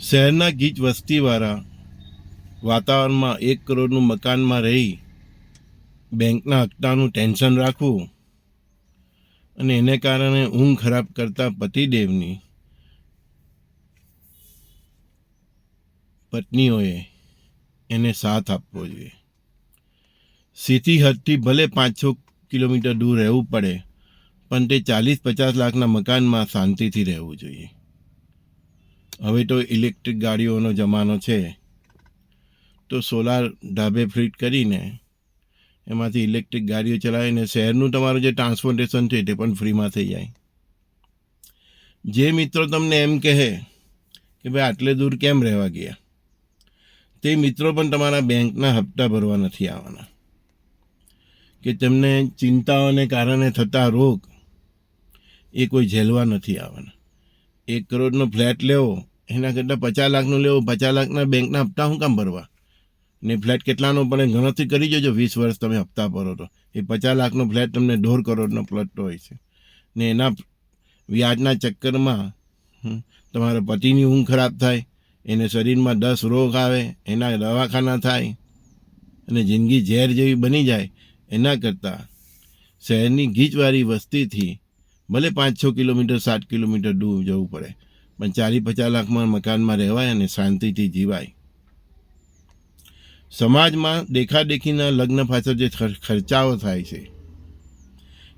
શહેરના ગીચ વસ્તીવાળા વાતાવરણમાં 1 કરોડનું મકાનમાં રહી બેંકના હપ્તાનું ટેન્શન રાખવું અને એને કારણે ઊંઘ ખરાબ કરતા પતિદેવની પત્નીઓએ એને સાથ આપવો જોઈએ. સીધી હદથી ભલે 5-6 કિલોમીટર દૂર રહેવું પડે, પણ તે 40-50 લાખના મકાનમાં શાંતિથી રહેવું જોઈએ. હવે તો ઇલેક્ટ્રિક ગાડીઓનો જમાનો છે, તો સોલાર ધાબે ફિટ કરીને એમાંથી ઇલેક્ટ્રિક ગાડીઓ ચલાવીને શહેરનું તમારું જે ટ્રાન્સપોર્ટેશન છે તે પણ ફ્રીમાં થઈ જાય. જે મિત્રો તમને એમ કહે કે ભાઈ આટલે દૂર કેમ રહેવા ગયા, તે મિત્રો પણ તમારા બેંકના હપ્તા ભરવા નથી આવવાના, કે તેમને ચિંતાઓને કારણે થતા રોગ એ કોઈ ઝેલવા નથી આવવાના. 1 કરોડનો ફ્લેટ લેવો એના કરતાં 50 લાખનો લેવો. 50 લાખના બેંકના હપ્તા શું કામ ભરવા? ને ફ્લેટ કેટલાનો પડે ગણતરી કરી જોજો. 20 વર્ષ તમે હપ્તા ભરો તો એ 50 લાખનો ફ્લેટ તમને 1.5 કરોડનો પ્લટતો હોય છે. ને એના વ્યાજના ચક્કરમાં તમારા પતિની ઊંઘ ખરાબ થાય, એને શરીરમાં 10 રોગ આવે, એના દવાખાના થાય અને જિંદગી ઝેર જેવી બની જાય. એના કરતાં શહેરની ગીચવાળી વસ્તીથી ભલે 5-6 કિલોમીટર 7 કિલોમીટર દૂર જવું પડે, પણ 40-50 લાખમાં મકાનમાં રહેવાય અને શાંતિથી જીવાય. સમાજમાં દેખાદેખીના લગ્ન પાછળ જે ખર્ચાઓ થાય છે,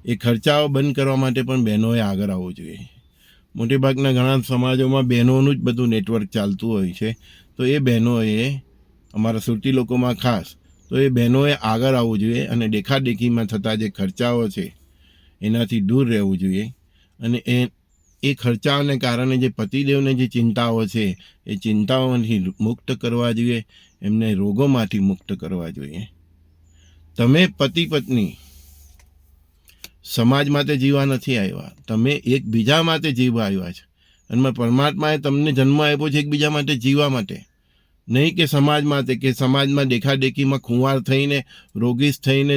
એ ખર્ચાઓ બંધ કરવા માટે પણ બહેનોએ આગળ આવવું જોઈએ. મોટેભાગના ઘણા સમાજોમાં બહેનોનું જ બધું નેટવર્ક ચાલતું હોય છે, તો એ બહેનોએ, અમારા સુરતી લોકોમાં ખાસ, તો એ બહેનોએ આગળ આવવું જોઈએ અને દેખાદેખીમાં થતા જે ખર્ચાઓ છે એનાથી દૂર રહેવું જોઈએ. અને એ ખર્ચાઓને કારણે જે પતિદેવને જે ચિંતાઓ છે એ ચિંતાઓમાંથી મુક્ત કરવા જોઈએ, એમને રોગોમાંથી મુક્ત કરવા જોઈએ. તમે પતિ પત્ની સમાજ માટે જીવવા નથી આવ્યા, તમે એકબીજા માટે જીવવા આવ્યા છો. અને પરમાત્માએ તમને જન્મ આપ્યો છે એકબીજા માટે જીવવા માટે, નહીં કે સમાજ માટે, કે સમાજમાં દેખાદેખીમાં ખુંવાર થઈને, રોગીશ થઈને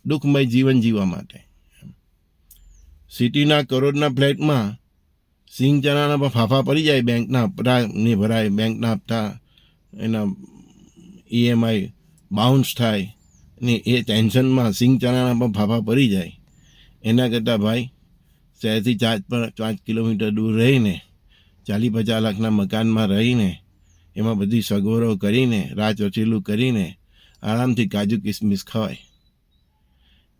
દુઃખમય જીવન જીવવા માટે. સિટીના કરોડના ફ્લેટમાં સિંગ ચણાના પણ ફાફા પડી જાય, બેંકના હપ્તા નહીં ભરાય, બેંકના હપ્તા એના EMI બાઉન્સ થાય ને એ ટેન્શનમાં સિંગ ચણાના પણ ફાફા પડી જાય. એના કરતાં ભાઈ શહેરથી 4-5 કિલોમીટર દૂર રહીને 40-50 લાખના મકાનમાં રહીને એમાં બધી સગવડો કરીને, રાહ ચોચેલું કરીને આરામથી કાજુ કિસમિસ ખવાય.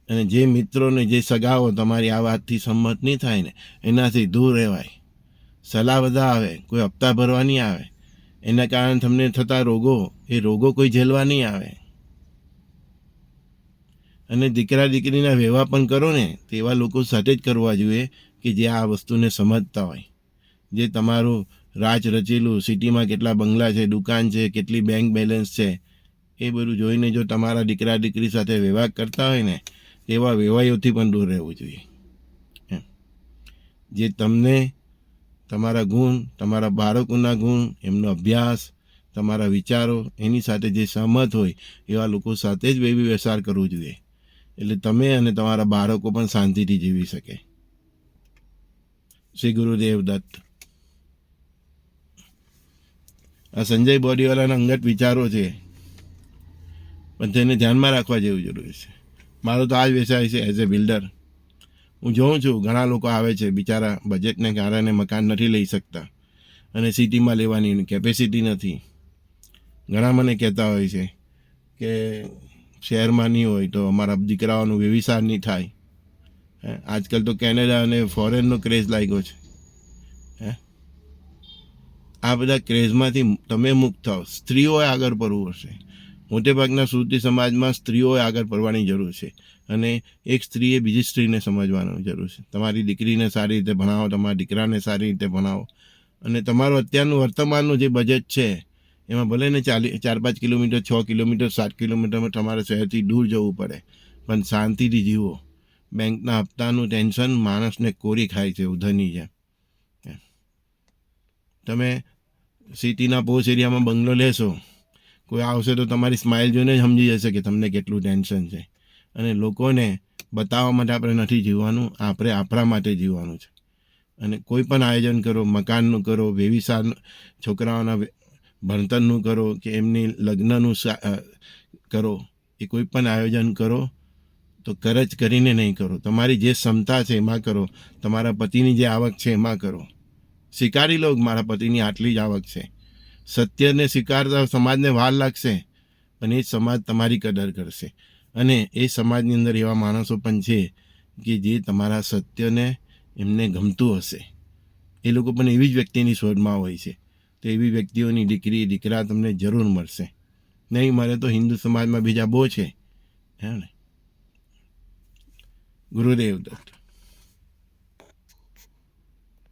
અને જે મિત્રોને, જે સગાઓ તમારી આ વાતથી સંમત નહીં થાય ને, એનાથી દૂર રહેવાય. સલાહ બધા આવે, કોઈ હપ્તા ભરવા નહીં આવે. એના કારણે તમને થતા રોગો, એ રોગો કોઈ ઝેલવા નહીં આવે. અને દીકરા દીકરીના વ્યવહાર પણ કરો ને તો એવા લોકો સાથે જ કરવા જોઈએ કે જે આ વસ્તુને સમજતા હોય. જે તમારું રાજ રચેલું, સિટીમાં કેટલા બંગલા છે, દુકાન છે, કેટલી બેંક બેલેન્સ છે, એ બધું જોઈને જો તમારા દીકરા દીકરી સાથે વ્યવહાર કરતા હોય ને, એવા વ્યવહારોથી પણ દૂર રહેવું જોઈએ. જે તમને તમારા ગુણ, તમારા બાળકોના ગુણ, એમનો અભ્યાસ, તમારા વિચારો એની સાથે જે સહમત હોય એવા લોકો સાથે જ વ્યવહાર કરવો જોઈએ. એટલે તમે અને તમારા બાળકો પણ શાંતિથી જીવી શકે. શ્રી ગુરુદેવ દત્ત. આ સંજય બોડીવાલાના અંગત વિચારો છે, પણ તેને ધ્યાનમાં રાખવા જેવું જરૂરી છે. મારો તો આ જ વ્યવસાય છે એઝ એ બિલ્ડર. હું જોઉં છું ઘણા લોકો આવે છે, બિચારા બજેટને કારણે મકાન નથી લઈ શકતા અને સિટીમાં લેવાની કેપેસિટી નથી. ઘણા મને કહેતા હોય છે કે શહેરમાં નહીં હોય તો અમારા દીકરાઓનું વ્યવિચાર નહીં થાય. આજકાલ તો કેનેડા અને ફોરેનનો ક્રેઝ લાગ્યો છે. આ બધા ક્રેઝમાંથી તમે મુક્ત થાઓ. સ્ત્રીઓએ આગળ પડવું હશે. મોટેભાગના સુરતી સમાજમાં સ્ત્રીઓએ આગળ પડવાની જરૂર છે, અને એક સ્ત્રીએ બીજી સ્ત્રીને સમજવાની જરૂર છે. તમારી દીકરીને સારી રીતે ભણાવો, તમારા દીકરાને સારી રીતે ભણાવો, અને તમારું અત્યારનું વર્તમાનનું જે બજેટ છે એમાં ભલે ને 4-5 કિલોમીટર, 6 કિલોમીટર, 7 કિલોમીટરમાં તમારે શહેરથી દૂર જવું પડે, પણ શાંતિથી જીવો. બેંકના હપ્તાનું ટેન્શન માણસને કોરી ખાય છે ઉધરની જેમ. તમે સિટીના પોશ એરિયામાં બંગલો લેશો, કોઈ આવશે તો તમારી સ્માઇલ જોઈને જ સમજી જશે કે તમને કેટલું ટેન્શન છે. અને લોકોને બતાવવા માટે આપણે નથી જીવવાનું, આપણે આપણા માટે જીવવાનું છે. અને કોઈ પણ આયોજન કરો, મકાનનું કરો, વ્યવસાય, છોકરાઓના ભણતરનું કરો કે એમની લગ્નનું કરો, એ કોઈ પણ આયોજન કરો તો કરજ કરીને નહીં કરો. તમારી જે ક્ષમતા છે એમાં કરો. તમારા પતિની જે આવક છે એમાં કરો. સ્વીકારી લો મારા પતિની આટલી જ આવક છે. સત્યને સ્વીકારતા સમાજને વાર લાગશે, પણ એ સમાજ તમારી કદર કરશે. અને એ સમાજની અંદર એવા માણસો પણ છે કે જે તમારા સત્યને એમને ગમતું હશે. એ લોકો પણ એવી જ વ્યક્તિની શોધમાં હોય છે. તો એવી વ્યક્તિઓની દીકરી દીકરા તમને જરૂર મળશે. નહીં મળે તો હિન્દુ સમાજમાં બીજા બહુ છે. હે ને? ગુરુદેવ દત્ત.